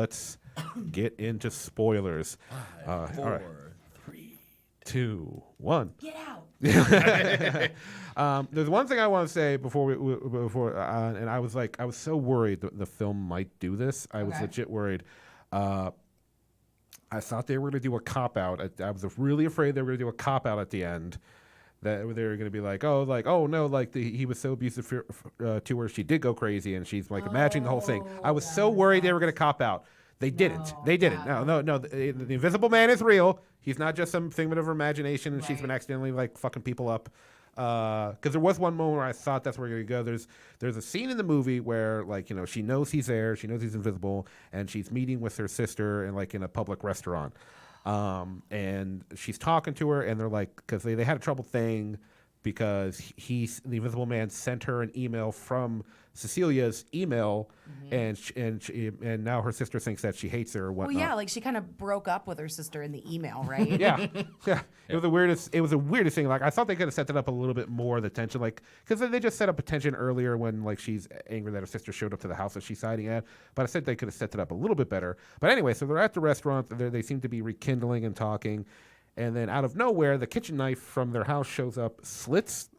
let's get into spoilers. 5, 4, all right. 3. 2, 1. Get out. There's one thing I want to say before and I was so worried the film might do this. I was legit worried. I thought they were going to do a cop out. I was really afraid they were going to do a cop out at the end. That they were going to be like, oh no, like he was so abusive to her, she did go crazy, and she's like imagining the whole thing. I was so worried they were going to cop out. They didn't. They didn't. No. The Invisible Man is real. He's not just some figment of her imagination, and she's been accidentally like fucking people up. Because there was one moment where I thought that's where you're going to go. There's a scene in the movie where, like, you know, she knows he's there, she knows he's invisible, and she's meeting with her sister in a public restaurant. And she's talking to her, and they're like, because they had a trouble thing because the Invisible Man sent her an email from Cecilia's email, and now her sister thinks that she hates her or whatnot. Well, yeah, like she kind of broke up with her sister in the email, right? yeah. It was the weirdest thing. Like, I thought they could have set that up a little bit more, the tension, like, because they just set up a tension earlier when, like, she's angry that her sister showed up to the house that she's hiding at. But I said they could have set that up a little bit better. But anyway, so they're at the restaurant. They seem to be rekindling and talking, and then out of nowhere, the kitchen knife from their house shows up, slits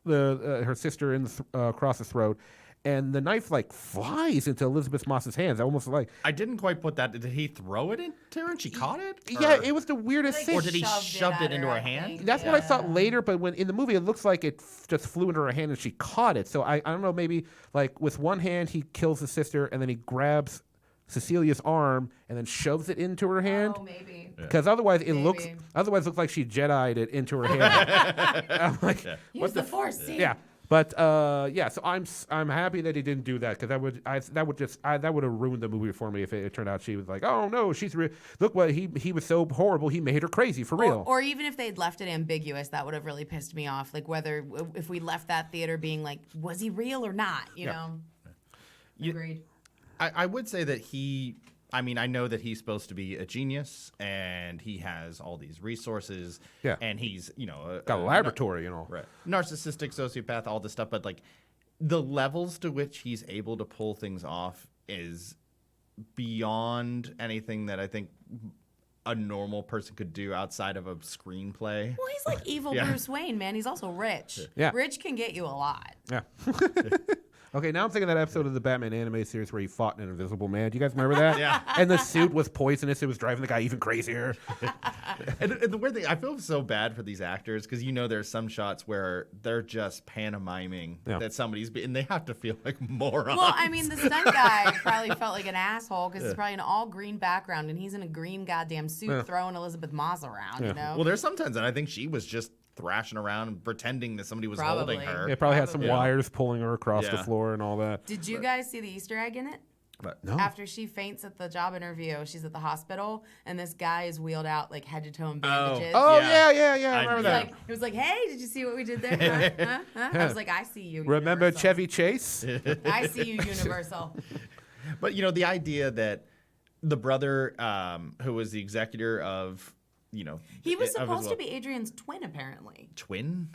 her sister across the throat. And the knife, like, flies into Elizabeth Moss's hands. Almost like... I didn't quite put that. Did he throw it into her and she caught it? Yeah, it was the weirdest thing. Or did he shoved it into her hand? That's what I thought later, but when in the movie, it looks like it just flew into her hand and she caught it. So I don't know, maybe, like, with one hand, he kills his sister, and then he grabs Cecilia's arm and then shoves it into her hand. Oh, maybe. Because otherwise it looks like she Jedi'd it into her hand. I'm like, Use the Force, see? Yeah. But so I'm happy that he didn't do that, because that would have ruined the movie for me if it turned out she was like, oh no, she's look what he was so horrible, he made her crazy for real. Or even if they'd left it ambiguous, that would have really pissed me off. Like if we left that theater being like, was he real or not? You know. Agreed. I would say that I know that he's supposed to be a genius and he has all these resources. Yeah. And he's, got a laboratory, Right. Narcissistic, sociopath, all this stuff. But, like, the levels to which he's able to pull things off is beyond anything that I think a normal person could do outside of a screenplay. Well, he's like evil Bruce Wayne, man. He's also rich. Yeah. Rich can get you a lot. Yeah. Okay, now I'm thinking of that episode of the Batman anime series where he fought an invisible man. Do you guys remember that? Yeah. And the suit was poisonous. It was driving the guy even crazier. And the weird thing, I feel so bad for these actors because there's some shots where they're just pantomiming that somebody's and they have to feel like morons. Well, I mean, the stunt guy probably felt like an asshole because it's probably an all green background and he's in a green goddamn suit throwing Elizabeth Moss around, you know? Well, there's sometimes that I think she was just thrashing around and pretending that somebody was holding her. It probably had some wires pulling her across the floor and all that. Did you guys see the Easter egg in it? No. After she faints at the job interview, she's at the hospital, and this guy is wheeled out like head to toe in bandages. Oh, yeah. I remember that. It was like, hey, did you see what we did there? Huh? I was like, I see you. Remember Universal. Chevy Chase? I see you, Universal. But, the idea that the brother who was the executor of, he was supposed to be Adrian's twin, apparently. Twin?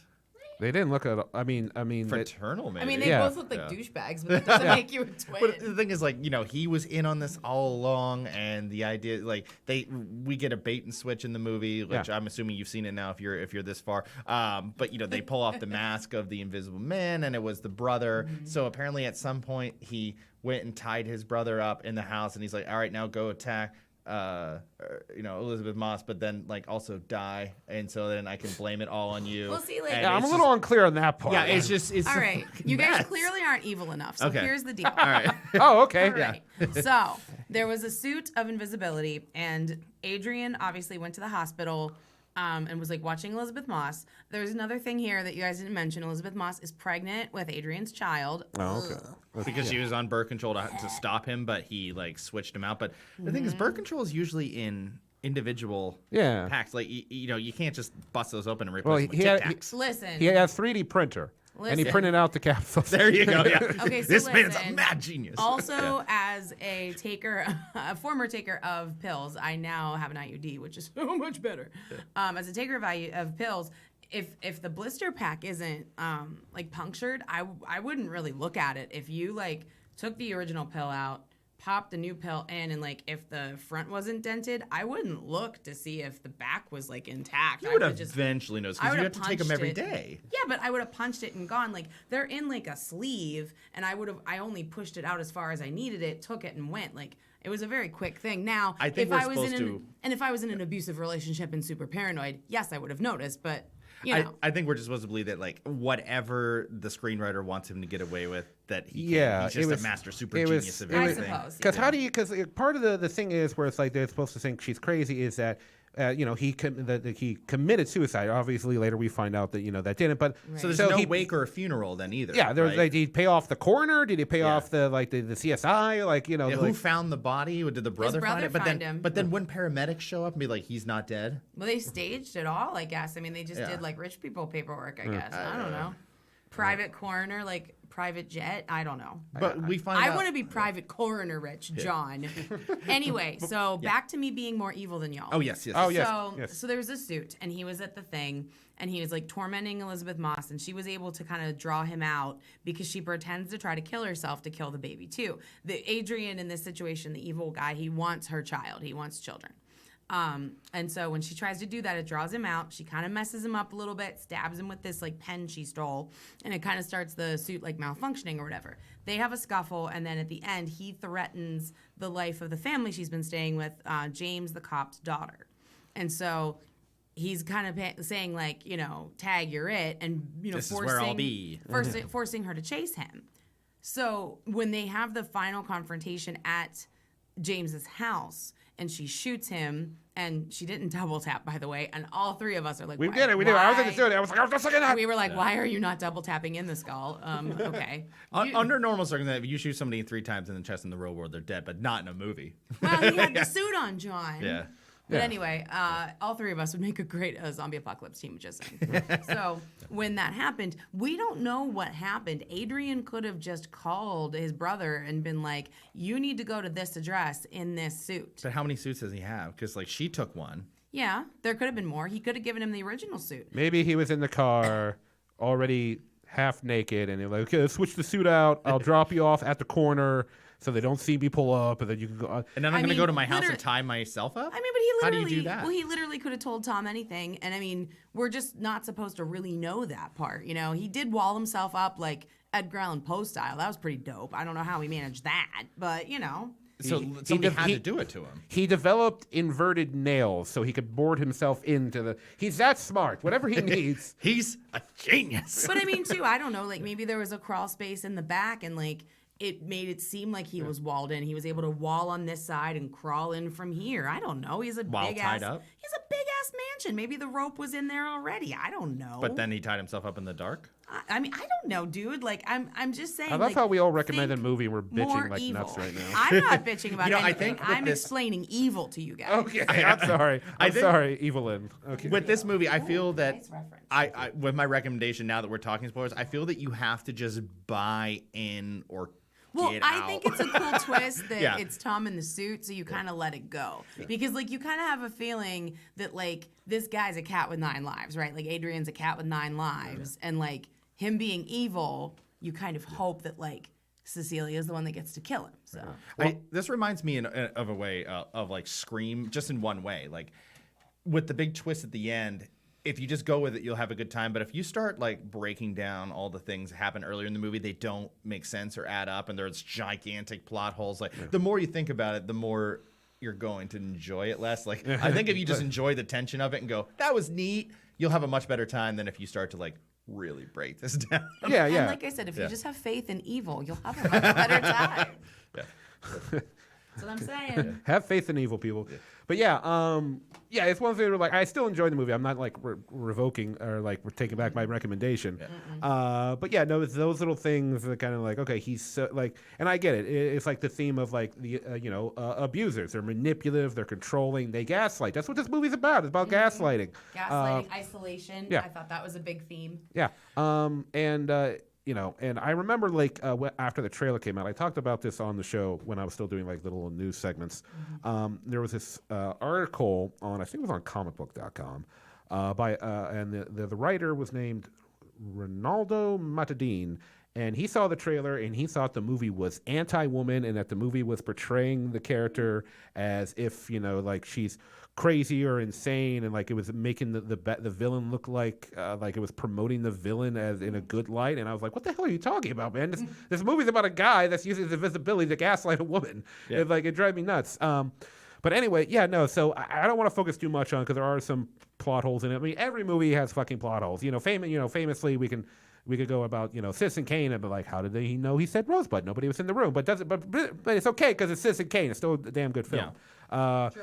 They didn't look at. I mean, fraternal, maybe. I mean, they both look like douchebags, but that doesn't make you a twin. But the thing is, like, he was in on this all along, and the idea, like, we get a bait and switch in the movie, which I'm assuming you've seen it now if you're this far. But they pull off the mask of the Invisible Man, and it was the brother. Mm-hmm. So apparently, at some point, he went and tied his brother up in the house, and he's like, "All right, now go attack." Elizabeth Moss, but then like also die, and so then I can blame it all on you. We'll see later. Yeah, I'm a little unclear on that part. Yeah, it's all right. You guys clearly aren't evil enough. So here's the deal. All right. Oh, okay. All right. So there was a suit of invisibility, and Adrian obviously went to the hospital. And was like watching Elizabeth Moss. There's another thing here that you guys didn't mention. Elizabeth Moss is pregnant with Adrian's child. Oh, okay. Because she was on birth control to stop him, but he like switched him out. But the thing is, birth control is usually in individual packs. Like you can't just bust those open and replace them with Tic Tacs. Listen, he had a 3D printer. And he printed out the capsules. There you go. Yeah. Okay, so this man's a mad genius. Also, as a former taker of pills, I now have an IUD, which is so much better. As a taker of pills, if the blister pack isn't like punctured, I wouldn't really look at it. If you like took the original pill out, pop the new pill in, and like if the front wasn't dented, I wouldn't look to see if the back was like intact. You I would would just eventually notice I because you would've have to take them every punched it. day. Yeah, but I would have punched it and gone. Like they're in like a sleeve, and I only pushed it out as far as I needed it, took it and went. Like it was a very quick thing. Now, I think if we're I was in supposed to- if I was in an abusive relationship and super paranoid, yes, I would have noticed. But you know, I think we're just supposed to believe that like whatever the screenwriter wants him to get away with, that he Yeah, can. He's it just was- a master super it was- genius of it was- everything. I suppose. Because how do you? Because part of the thing is where it's like they're supposed to think she's crazy is that that he committed suicide. Obviously, later we find out that that didn't. But So there's no he, wake or a funeral then either. Yeah, there was right? like, did he pay off the coroner? Did he pay Yeah. off the CSI? Like Yeah, like, who found the body? Did the brother find brother it? But find then, him. but then wouldn't paramedics show up and be like, he's not dead? well, they staged it all. I guess. I mean, they just Yeah. did like rich people paperwork. I guess. I don't know. Private coroner, like private jet. I don't know. But we find I out. want to be private coroner rich, John. Anyway, so back to me being more evil than y'all. Oh yes, yes. Oh, yes. yes. So there was a suit, and he was at the thing, and he was like tormenting Elizabeth Moss, and she was able to kind of draw him out because she pretends to try to kill herself to kill the baby too. The Adrian in this situation, the evil guy, he wants her child. He wants children. And so when she tries to do that, it draws him out. She kind of messes him up a little bit, stabs him with this like pen she stole, and it kind of starts the suit like malfunctioning or whatever. They have a scuffle, and then at the end, he threatens the life of the family she's been staying with, James, the cop's daughter. And so he's kind of saying like, tag, you're it, and This is where I'll be. forcing her to chase him. So when they have the final confrontation at James's house, and she shoots him, and she didn't double tap, by the way, and all three of us are like, we why, did it. We did it. I was in the why? studio. I was like, I was just looking at. We were like, why are you not double tapping in the skull? Okay. Under normal circumstances, if you shoot somebody 3 times in the chest in the real world, they're dead, but not in a movie. Well, he had the suit on, John. Yeah. But anyway, all three of us would make a great zombie apocalypse team, just saying. So when that happened, we don't know what happened. Adrian could have just called his brother and been like, you need to go to this address in this suit. But how many suits does he have? Because like she took one. Yeah, there could have been more. He could have given him the original suit. Maybe he was in the car already half naked, and they're like, okay, let's switch the suit out. I'll drop you off at the corner so they don't see me pull up, and then you can go. And then I'm I going to mean, go to my house and literally- tie myself up? I mean, but he How do literally, you do that? well, he literally could have told Tom anything. And I mean, we're just not supposed to really know that part. He did wall himself up like Edgar Allan Poe style. That was pretty dope. I don't know how he managed that, but So He- somebody he- had he- to do it to him. He developed inverted nails so he could board himself into the. He's that smart. Whatever he needs. He's a genius. But I mean, too, I don't know. Like maybe there was a crawl space in the back, and like it made it seem like he was walled in. He was able to wall on this side and crawl in from here. I don't know. He's a While big tied ass. up? He's a big ass mansion. Maybe the rope was in there already. I don't know. But then he tied himself up in the dark? I mean, I don't know, dude. Like, I'm just saying. I love like, how we all recommended a think movie. We're more bitching like evil. nuts right now. I'm not bitching about I anything. think with I'm this- explaining evil to you guys. Okay, I'm sorry. I'm think- sorry, Evelyn. Okay. With this movie, I feel that nice reference. I with my recommendation now that we're talking spoilers, I feel that you have to just buy in or Well, get I out. think it's a cool twist that Yeah. it's Tom in the suit, so you kind of let it go. Because, like, you kind of have a feeling that, like, this guy's a cat with 9 lives, right? Like, Adrian's a cat with 9 lives. And, like, him being evil, you kind of hope that, like, Cecilia's the one that gets to kill him. So, This reminds me of a way of like Scream, just in one way. Like with the big twist at the end, if you just go with it, you'll have a good time. But if you start like breaking down all the things that happen earlier in the movie, they don't make sense or add up, and there's gigantic plot holes. Like the more you think about it, the more you're going to enjoy it less. Like I think if you just enjoy the tension of it and go, "That was neat," you'll have a much better time than if you start to like really break this down. Yeah, and yeah. like I said, if Yeah. you just have faith in evil, you'll have a much better time. Yeah. That's what I'm saying. Have faith in evil people. But yeah, it's one thing where like I still enjoy the movie. I'm not like revoking or like we're taking back my recommendation. But yeah, no, it's those little things that kind of like okay, he's so, like, and I get it. It's like the theme of like the abusers. They're manipulative. They're controlling. They gaslight. That's what this movie's about. It's about gaslighting. Gaslighting, isolation. yeah. I thought that was a big theme. Yeah. And I remember like after the trailer came out, I talked about this on the show when I was still doing like little news segments. There was this article on, I think it was on comicbook.com, and the writer was named Ronaldo Matadine. and he saw the trailer and he thought the movie was anti-woman and that the movie was portraying the character as if, you know, like she's crazy or insane, and like it was making the villain look like it was promoting the villain as in a good light. And I was like, what the hell are you talking about, man? This movie's about a guy that's using his invisibility to gaslight a woman. Yeah. It drives me nuts. But anyway, yeah, no. So I don't want to focus too much on, because there are some plot holes in it. I mean, every movie has fucking plot holes. You know, famously we could go about, you know, Citizen Kane and be like, how did he know he said Rosebud? Nobody was in the room. But it's okay because it's Citizen Kane. It's still a damn good film. Yeah. True.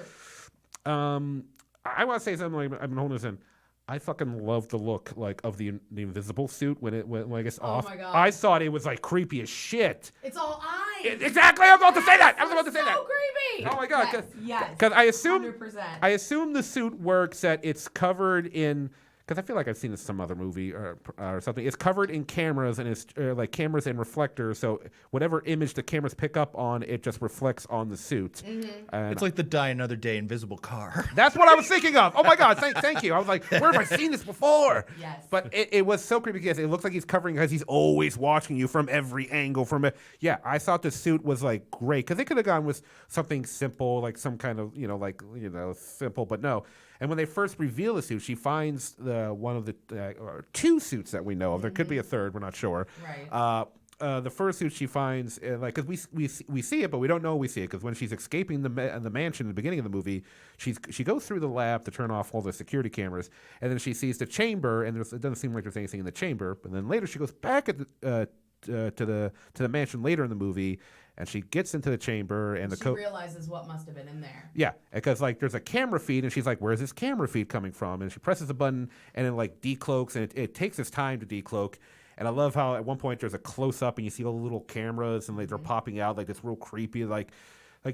I want to say something. Like, I've been holding this in. I fucking love the look like of the invisible suit when it gets off. My God. I thought it was like creepy as shit. It's all eyes. Exactly. I was about to say that. So creepy. Oh my God. Yes. Because I assume 100%. I assume the suit works that it's covered in. Because I feel like I've seen this in some other movie or something. It's covered in cameras, and it's like cameras and reflectors. So whatever image the cameras pick up on, it just reflects on the suit. And It's like the Die Another Day invisible car. that's what I was thinking of. Oh my God, thank you. I was like, where have I seen this before? Yes. But it was so creepy because it looks like he's covering, because he's always watching you from every angle. Yeah, I thought the suit was like great, because they could have gone with something simple, like some kind of, simple, but no. And when they first reveal the suit, she finds one of the or two suits that we know of. There could be a third, we're not sure. Right. The first suit she finds, because we see it, but we don't know we see it, because when she's escaping the mansion in the beginning of the movie, she goes through the lab to turn off all the security cameras, and then she sees the chamber, and it doesn't seem like there's anything in the chamber. But then later she goes back to the mansion later in the movie, and she gets into the chamber, and she realizes what must have been in there. yeah, because like there's a camera feed, and she's like, "Where's this camera feed coming from?" And she presses a button, and it like decloaks, and it takes its time to decloak. And I love how at one point there's a close up, and you see all the little cameras, and like they're popping out like it's real creepy, like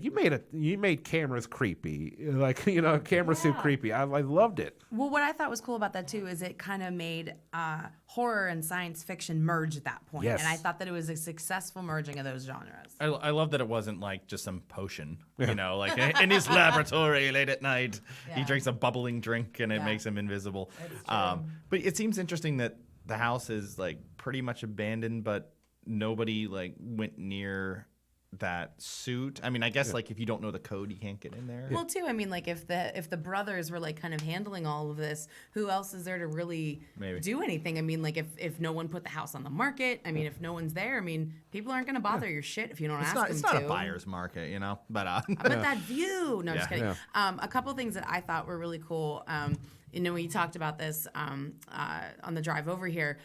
you made cameras creepy, like camera suit creepy. I loved it. Well, what I thought was cool about that too is it kind of made horror and science fiction merge at that point. Yes. And I thought that it was a successful merging of those genres. I love that it wasn't like just some potion, like in his laboratory late at night, he Yeah. drinks a bubbling drink and it Yeah. makes him invisible. It's true. But it seems interesting that the house is like pretty much abandoned, but nobody like went near that suit. I mean, I guess like if you don't know the code, you can't get in there. Well, too, I mean, like if the brothers were like kind of handling all of this, who else is there to really Maybe. do anything? I mean, like if no one put the house on the market, I mean, if no one's there, I mean, people aren't going to bother your shit if you don't ask them to. It's not a buyer's market, but But that view, no, just Yeah. kidding. A couple things that I thought were really cool. We talked about this on the drive over here.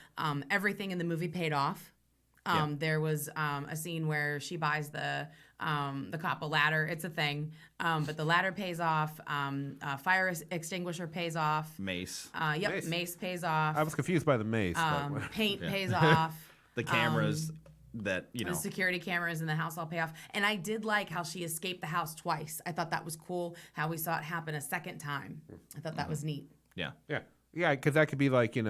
Everything in the movie paid off. There was a scene where she buys the cop a ladder. It's a thing, but the ladder pays off. Fire extinguisher pays off. Mace. Mace pays off. I was confused by the mace. But Paint pays off. The cameras that, The security cameras in the house all pay off. And I did like how she escaped the house twice. I thought that was cool, how we saw it happen a second time. I thought that was neat. yeah. yeah, because that could be like an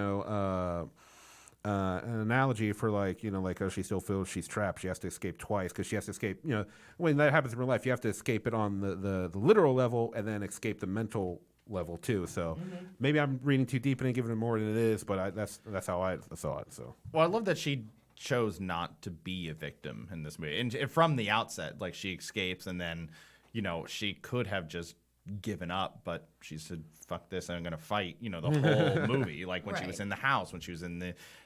analogy for like oh, she still feels she's trapped. She has to escape twice, because she has to escape. When that happens in real life, you have to escape it on the literal level and then escape the mental level too. So maybe I'm reading too deep and giving it more than it is, but that's how I saw it. So Well, I love that she chose not to be a victim in this movie, and from the outset, like she escapes, and then she could have just given up, but she said, "Fuck this! I'm gonna fight." The whole movie, like when she was Right. in the house, when she was in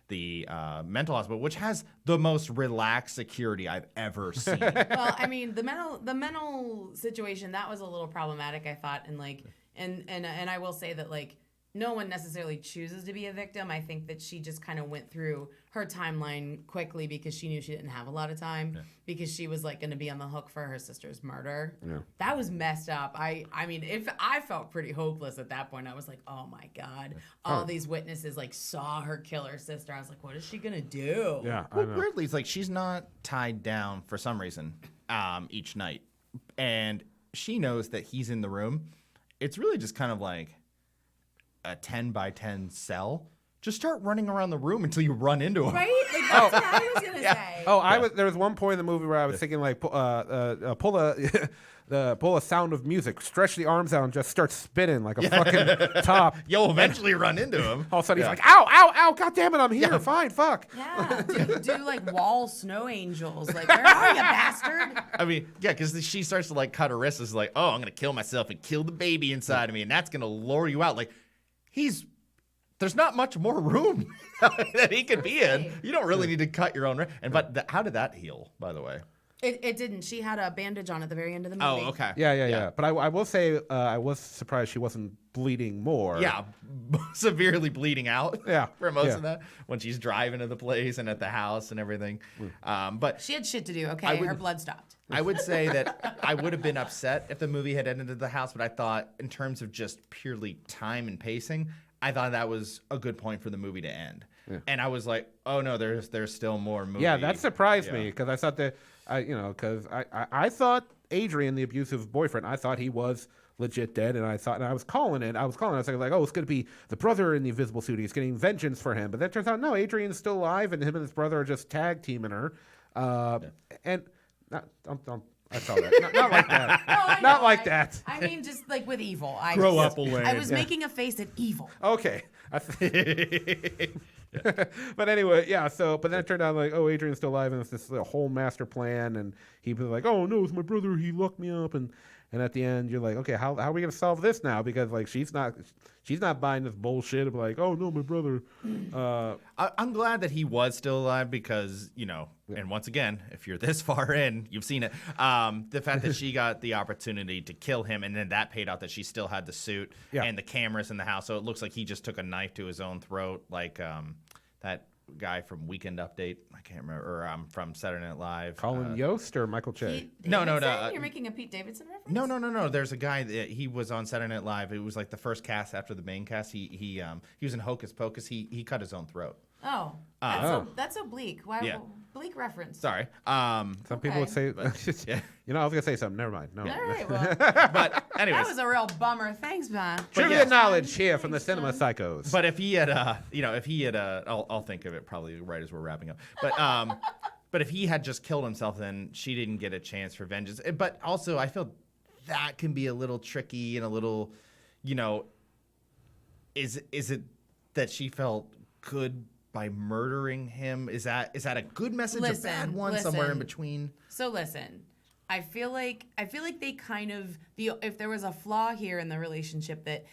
the mental hospital, which has the most relaxed security I've ever seen. Well, I mean, the mental situation, that was a little problematic, I thought, and like and I will say that like no one necessarily chooses to be a victim. I think that she just kind of went through her timeline quickly because she knew she didn't have a lot of time, because she was like going to be on the hook for her sister's murder. Yeah. That was messed up. I mean, if I felt pretty hopeless at that point. I was like, oh my God, all these witnesses like saw her kill her sister. I was like, what is she going to do? yeah, I Well, know. weirdly, it's like she's not tied down for some reason each night, and she knows that he's in the room. It's really just kind of like a 10 by 10 cell, just start running around the room until you run into him. Right? Like, that's what I was gonna say. Oh, there was one point in the movie where I was thinking like, pull a sound of music, stretch the arms out, and just start spinning like a fucking top. You'll eventually run into him. All of a sudden he's like, ow, ow, ow, god damn it, I'm here. Fine, fuck. Yeah, do like wall snow angels. Like, where are you, bastard? I mean, yeah, because she starts to like cut her wrists. Is like, oh, I'm gonna kill myself and kill the baby inside of me, and that's gonna lure you out. Like, there's not much more room that he could be in. You don't really need to cut your own. But how did that heal, by the way? It didn't. She had a bandage on at the very end of the movie. Oh, okay. Yeah. But I will say I was surprised she wasn't bleeding more. Yeah, severely bleeding out. Yeah, for most of that when she's driving to the place and at the house and everything. But she had shit to do. Okay, her blood stopped. I would say that I would have been upset if the movie had ended at the house, but I thought in terms of just purely time and pacing, I thought that was a good point for the movie to end. Yeah. And I was like, oh no, there's still more movie. Yeah, that surprised me because I thought that I thought Adrian, the abusive boyfriend, I thought he was legit dead, and I was calling it. I was like, oh, it's gonna be the brother in the invisible suit. He's getting vengeance for him, but then it turns out no, Adrian's still alive, and him and his brother are just tag teaming her. And I saw that. Not like that. No, not like that. I mean, just like with evil. Grow up, Elaine. I was making a face at evil. Okay. But anyway, yeah. So, but then it turned out like, oh, Adrian's still alive, and it's this whole master plan, and he was like, oh no, it's my brother. He locked me up, and at the end, you're like, okay, how are we gonna solve this now? Because like she's not buying this bullshit of like, oh no, my brother. I'm glad that he was still alive because and once again, if you're this far in, you've seen it. The fact that she got the opportunity to kill him, and then that paid out that she still had the suit and the cameras in the house, so it looks like he just took a knife to his own throat, like that guy from Weekend Update. I can't remember, or from Saturday Night Live. Colin Yost or Michael Che? No. You're making a Pete Davidson reference? No. There's a guy that he was on Saturday Night Live. It was like the first cast after the main cast. He was in Hocus Pocus. He cut his own throat. Oh, that's so bleak. Why? Yeah. Bleak reference. Sorry. Some people would say, yeah. I was gonna say something. Never mind. No. All right, well, But anyways, that was a real bummer. Thanks, man. Trivia knowledge here from the Cinema Psychos. But if he had, I'll think of it probably right as we're wrapping up. But but if he had just killed himself, then she didn't get a chance for vengeance. But also, I feel that can be a little tricky and a little, is it that she felt good by murdering him? Is that a good message, a bad one, somewhere in between? So listen, I feel like they kind of if there was a flaw here in the relationship, that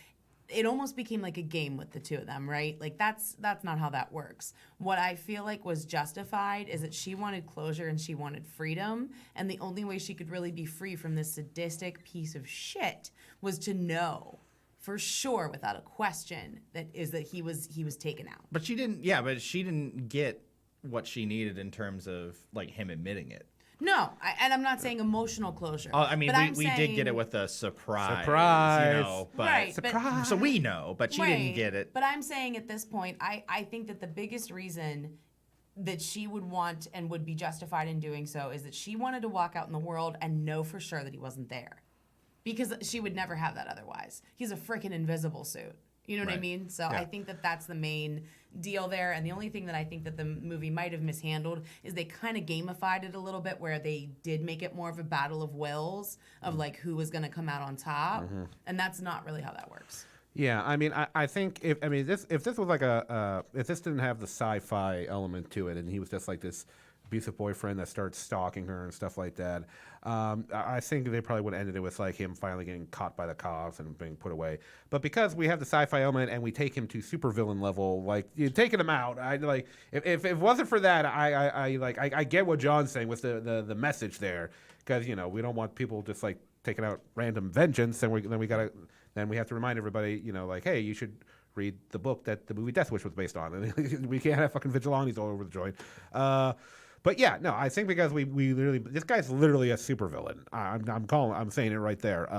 it almost became like a game with the two of them, right? Like that's not how that works. What I feel like was justified is that she wanted closure and she wanted freedom, and the only way she could really be free from this sadistic piece of shit was to know for sure, without a question, that he was taken out. But she didn't. Yeah, but she didn't get what she needed in terms of like him admitting it. No, and I'm not saying emotional closure. I mean, we did get it with a surprise. Surprise. But right, surprise. So we know, but she didn't get it. But I'm saying at this point, I think that the biggest reason that she would want and would be justified in doing so is that she wanted to walk out in the world and know for sure that he wasn't there. Because she would never have that otherwise. He's a freaking invisible suit. You know what I mean? So I think that that's the main deal there. And the only thing that I think that the movie might have mishandled is they kind of gamified it a little bit, where they did make it more of a battle of wills of like who was going to come out on top. Mm-hmm. And that's not really how that works. Yeah, I mean, I think if this was like if this didn't have the sci-fi element to it, and he was just like this abusive boyfriend that starts stalking her and stuff like that, I think they probably would have ended it with like him finally getting caught by the cops and being put away. But because we have the sci-fi element and we take him to supervillain level, like you're taking him out. I like if it wasn't for that, I get what John's saying with the message there, because we don't want people just like taking out random vengeance, and then we have to remind everybody, like, hey, you should read the book that the movie Death Wish was based on, and we can't have fucking vigilantes all over the joint. But yeah, no, I think because we literally, this guy's literally a supervillain. I'm saying it right there.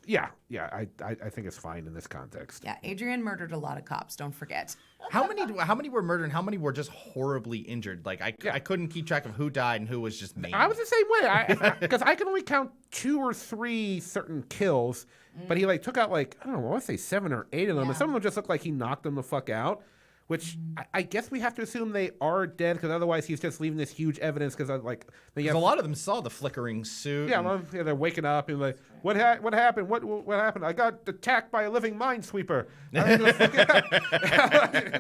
Yeah, I think it's fine in this context. Yeah, Adrian murdered a lot of cops. Don't forget. How many were murdered and how many were just horribly injured? Like I couldn't keep track of who died and who was just maimed. I was the same way. Because I can only count 2 or 3 certain kills, but he like took out like, I don't know, I want to say 7 or 8 of them, and some of them just looked like he knocked them the fuck out. which I guess we have to assume they are dead because otherwise he's just leaving this huge evidence because like Because a lot of them saw the flickering suit. yeah, and- well, yeah, they're waking up and like, what happened? What happened? I got attacked by a living minesweeper. And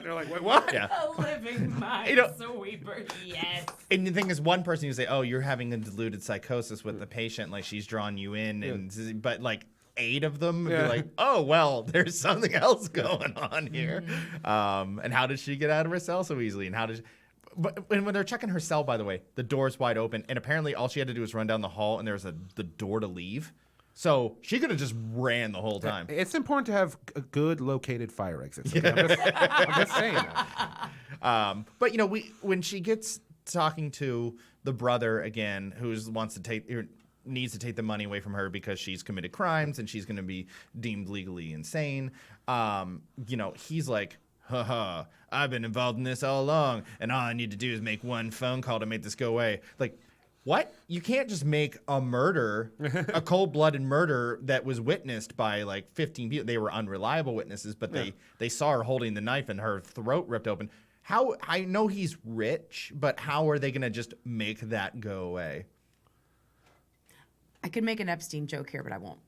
they're like, wait, what? Yeah. A living mind You know- sweeper. Yes. And the thing is, one person you say, "Oh, you're having a diluted psychosis with the patient, like she's drawn you in," and but like 8 of them would Yeah. be like, "Oh, well, there's something else going on here." And how did she get out of her cell so easily? And how did? But when they're checking her cell, by the way, the door's wide open, and apparently all she had to do was run down the hall, and there was the door to leave. So she could have just ran the whole time. It's important to have a good located fire exits. Okay? I'm just saying that. But when she gets talking to the brother again, who needs to take the money away from her because she's committed crimes and she's going to be deemed legally insane. He's like, haha, I've been involved in this all along, and all I need to do is make one phone call to make this go away. Like, what? You can't just make a murder, a cold-blooded murder that was witnessed by like 15 people. They were unreliable witnesses, but they saw her holding the knife and her throat ripped open. How? I know he's rich, but how are they going to just make that go away? I could make an Epstein joke here, but I won't.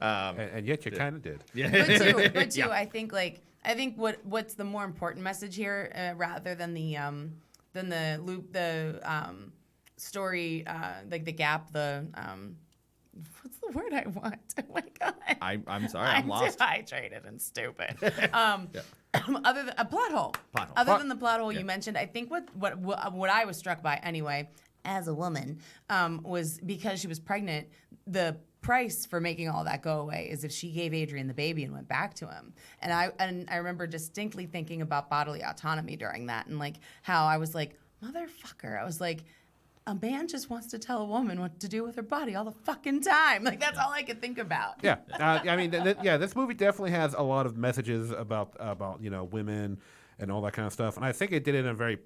And yet you kind of did. But too, I think what's the more important message here, rather than the story, like the gap, what's the word I want? Oh my god. I'm sorry, I'm lost. Dehydrated and stupid. Other than a plot hole. Other than the plot hole you mentioned, I think what I was struck by anyway, as a woman, was because she was pregnant, the price for making all that go away is if she gave Adrian the baby and went back to him. And I remember distinctly thinking about bodily autonomy during that, and like how I was like, motherfucker. I was like, a man just wants to tell a woman what to do with her body all the fucking time. Like, that's all I could think about. Yeah, I mean, this movie definitely has a lot of messages about women and all that kind of stuff, and I think it did it in a very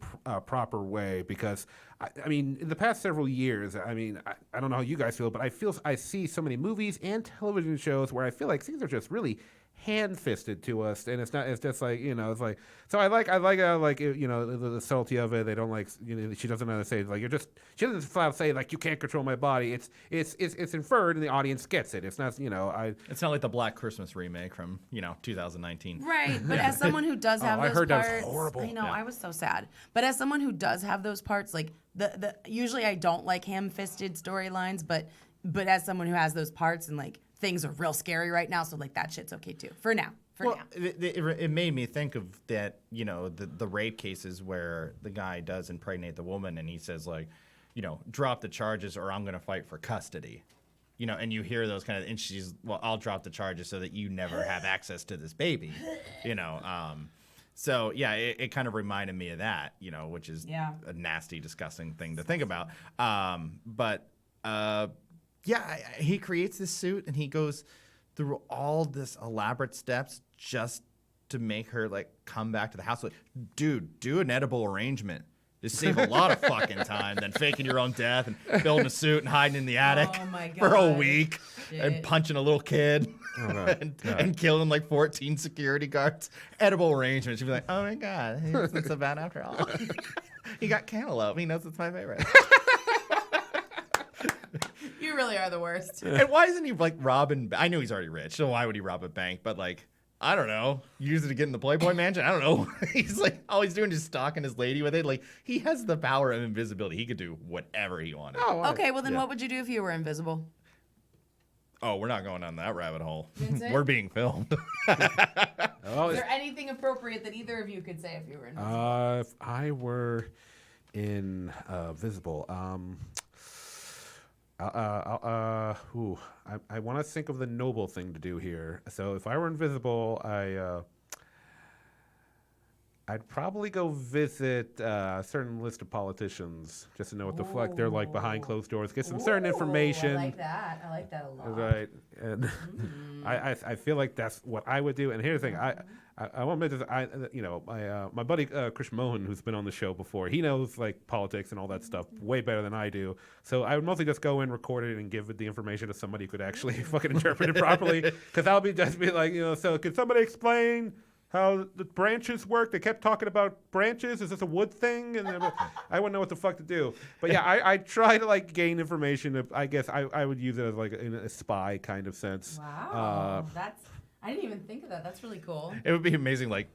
proper way because, I mean, in the past several years, I mean, I don't know how you guys feel, but I see so many movies and television shows where I feel like things are just really hand-fisted to us, and it's just like, it's like, so I like the subtlety of it. They don't like, she doesn't know how to say, like, she doesn't flat out say, like, you can't control my body. It's inferred and the audience gets it. It's not, It's not like the Black Christmas remake from 2019. Right, but as someone who does have I those heard that parts, was horrible. I know, Yeah. I was so sad. But as someone who does have those parts, like the usually I don't like ham-fisted storylines, but as someone who has those parts and like things are real scary right now, so like that shit's okay too. For now. Well, it made me think of that, the rape cases where the guy does impregnate the woman and he says, like, drop the charges or I'm going to fight for custody. And you hear those kind of, and she's, well, I'll drop the charges so that you never have access to this baby, So, yeah, it kind of reminded me of that, which is a nasty, disgusting thing to think about. He creates this suit and he goes through all this elaborate steps just to make her like come back to the house. Like, dude, do an edible arrangement. Just save a lot of fucking time than faking your own death and building a suit and hiding in the attic Oh my for a God. week and Shit. punching a little kid and killing like 14 security guards. Edible arrangements. You'd be like, oh my God, it's not so bad after all. He got cantaloupe. He knows it's my favorite. You really are the worst. And why isn't he like robbing? I know he's already rich, so why would he rob a bank? But like, I don't know, use it to get in the Playboy Mansion. I don't know. He's like, all he's doing is stalking his lady with it. Like, he has the power of invisibility. He could do whatever he wanted. Okay, well then what would you do if you were invisible? Oh, we're not going down that rabbit hole. Vincent? We're being filmed. Oh, Is there anything appropriate that either of you could say if you were invisible? if I were invisible, I want to think of the noble thing to do here. So if I were invisible, I'd probably go visit a certain list of politicians just to know what the fuck they're like behind closed doors. Get some certain information. I like that a lot. Right, and I feel like that's what I would do. And here's the thing, I won't admit this. My buddy Chris Mohan, who's been on the show before, he knows like politics and all that stuff way better than I do. So I would mostly just go in, record it, and give the information to somebody who could actually fucking interpret it properly. Because I'll just be like, so could somebody explain how the branches work. They kept talking about branches. Is this a wood thing? And I wouldn't know what the fuck to do. But yeah, I try to like gain information. I guess I would use it as like in a spy kind of sense. Wow, I didn't even think of that. That's really cool. It would be amazing, like,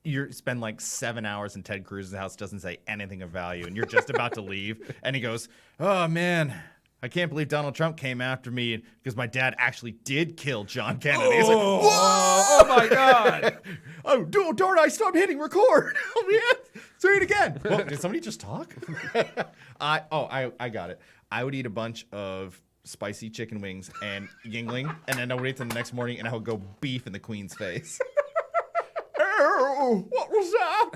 you spend like 7 hours in Ted Cruz's house, doesn't say anything of value, and you're just about to leave, and he goes, "Oh man, I can't believe Donald Trump came after me because my dad actually did kill John Kennedy." He's like, "Whoa! Oh my God! Oh, darn! I stopped hitting record. Oh man, say it again." Well, did somebody just talk? I got it. I would eat a bunch of spicy chicken wings and Yingling, and then I would wait till the next morning, and I would go beef in the Queen's face. What was that?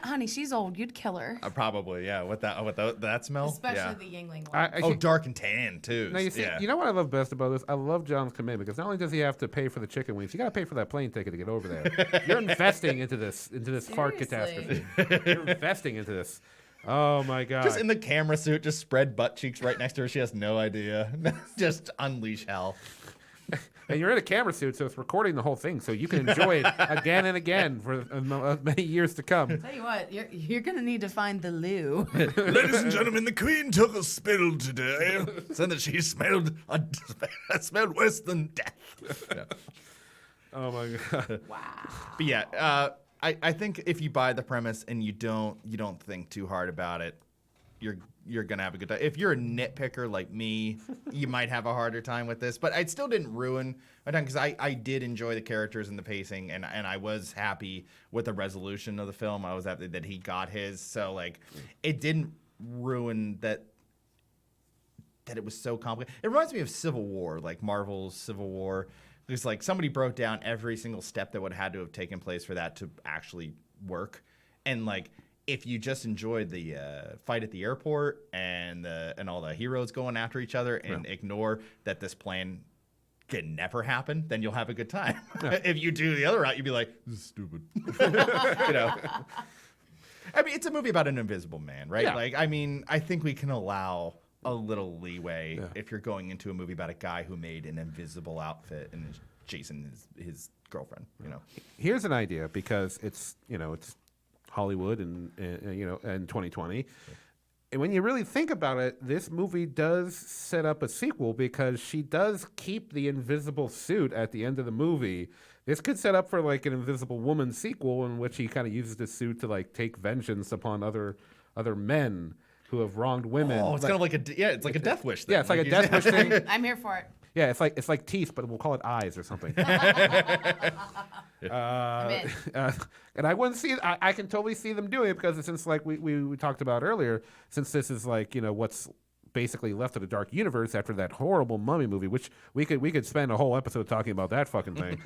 Honey, she's old. You'd kill her. Probably, yeah. With that smell, Especially yeah. the Yingling one. Oh, dark and tan too. Now you know what I love best about this? I love John's commitment because not only does he have to pay for the chicken wings, you got to pay for that plane ticket to get over there. You're investing into this fart catastrophe. You're investing into this. Oh my God! Just in the camera suit, just spread butt cheeks right next to her. She has no idea. Just unleash hell. And you're in a camera suit, so it's recording the whole thing, so you can enjoy it again and again for many years to come. Tell you what, you're gonna need to find the loo. Ladies and gentlemen, the Queen took a spill today. Said that she smelled worse than death. Yeah. Oh my God! Wow. But yeah, I think if you buy the premise and you don't think too hard about it, you're gonna have a good time. If you're a nitpicker like me, you might have a harder time with this. But I still didn't ruin my time because I did enjoy the characters and the pacing, and I was happy with the resolution of the film. I was happy that he got his. So like, it didn't ruin that it was so complicated. It reminds me of Civil War, like Marvel's Civil War. It's like somebody broke down every single step that would have had to have taken place for that to actually work, and like. If you just enjoyed the fight at the airport and all the heroes going after each other and ignore that this plan can never happen, then you'll have a good time. Yeah. If you do the other route, you'd be like, "This is stupid." You know. I mean, it's a movie about an invisible man, right? Yeah. Like, I mean, I think we can allow a little leeway if you're going into a movie about a guy who made an invisible outfit and is chasing his girlfriend. You know. Here's an idea because it's Hollywood and 2020. And when you really think about it, this movie does set up a sequel because she does keep the invisible suit at the end of the movie. This could set up for like an Invisible Woman sequel in which he kind of uses the suit to like take vengeance upon other men who have wronged women. Oh, it's kind of like it's like a Death Wish thing. Yeah, it's like a Death Wish thing. I'm here for it. Yeah, it's like teeth, but we'll call it eyes or something. And I wouldn't see. I can totally see them doing it because since like we talked about earlier, since this is like what's basically left of the Dark Universe after that horrible Mummy movie, which we could spend a whole episode talking about that fucking thing.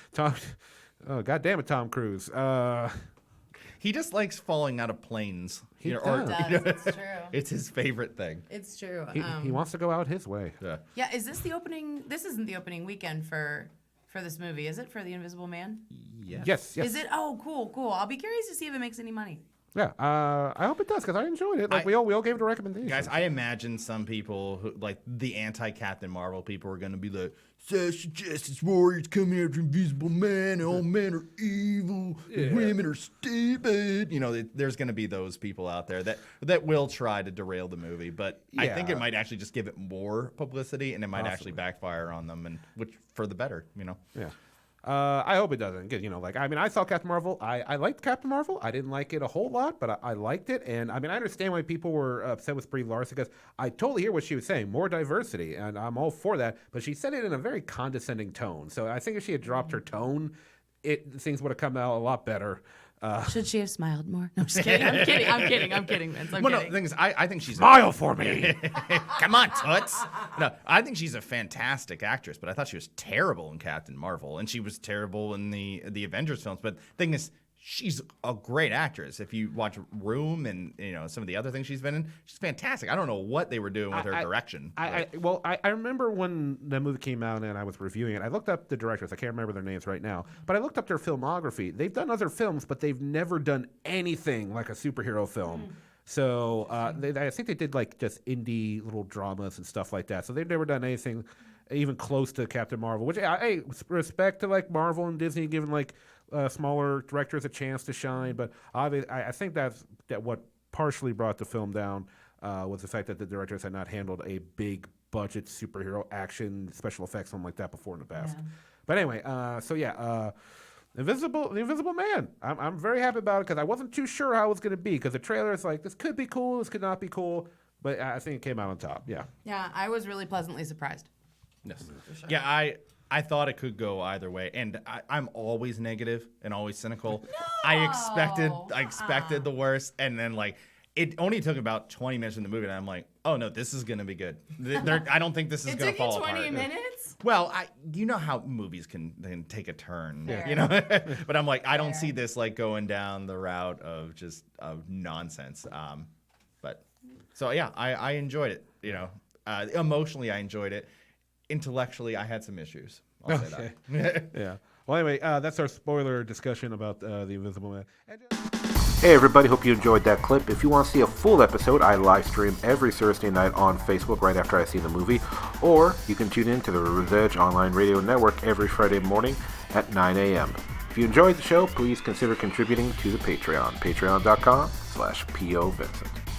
God damn it, Tom Cruise. He just likes falling out of planes. He does. It's true. It's his favorite thing. It's true. He wants to go out his way. Yeah. Yeah, is this the opening? This isn't the opening weekend for this movie, is it? For The Invisible Man? Yes. Is it? Oh, cool. I'll be curious to see if it makes any money. Yeah, I hope it does because I enjoyed it. Like we all gave it a recommendation. Guys, I imagine some people who like the anti-Captain Marvel people are going to be like, Sasha Justice Warriors coming after Invisible Man, and all men are evil, and women are stupid. You know, there's going to be those people out there that will try to derail the movie, but I think it might actually just give it more publicity, and it might actually backfire on them, and which for the better. You know. Yeah. I hope it doesn't. Cause, I saw Captain Marvel. I liked Captain Marvel. I didn't like it a whole lot, but I liked it. And I mean, I understand why people were upset with Brie Larson because I totally hear what she was saying. More diversity, and I'm all for that. But she said it in a very condescending tone. So I think if she had dropped her tone, things would have come out a lot better. Should she have smiled more? No, I'm just kidding. I'm kidding, Vince. I'm No, kidding. the thing is, I think she's Smile for me. Come on, Toots. No, I think she's a fantastic actress, but I thought she was terrible in Captain Marvel, and she was terrible in the Avengers films. But the thing is, she's a great actress. If you watch Room and some of the other things she's been in, she's fantastic. I don't know what they were doing with her direction. I remember when the movie came out and I was reviewing it. I looked up the directors. I can't remember their names right now, but I looked up their filmography. They've done other films, but they've never done anything like a superhero film. So I think they did like just indie little dramas and stuff like that. So they've never done anything even close to Captain Marvel. Which I respect to like Marvel and Disney giving like smaller directors a chance to shine, but I think that what partially brought the film down was the fact that the directors had not handled a big budget superhero action special effects something like that before in the past. Yeah. But anyway, the Invisible Man. I'm very happy about it because I wasn't too sure how it was going to be because the trailer is like, this could be cool, this could not be cool, but I think it came out on top. Yeah. Yeah, I was really pleasantly surprised. Yes. Yeah, I thought it could go either way, and I'm always negative and always cynical. No! I expected the worst, and then like it only took about 20 minutes in the movie, and I'm like, oh no, this is gonna be good. I don't think this is gonna fall apart. It took you 20 minutes? Well, you know how movies can take a turn, Fair. you know. But I'm like, I don't see this like going down the route of just nonsense. But so yeah, I enjoyed it. You know, emotionally I enjoyed it. Intellectually, I had some issues. I'll say that. Yeah. Well, anyway, that's our spoiler discussion about the Invisible Man. Hey everybody, hope you enjoyed that clip. If you want to see a full episode, I live stream every Thursday night on Facebook right after I see the movie, or you can tune in to the Revenge Online Radio Network every Friday morning at 9 a.m. If you enjoyed the show, please consider contributing to the Patreon, patreon.com/POVincent.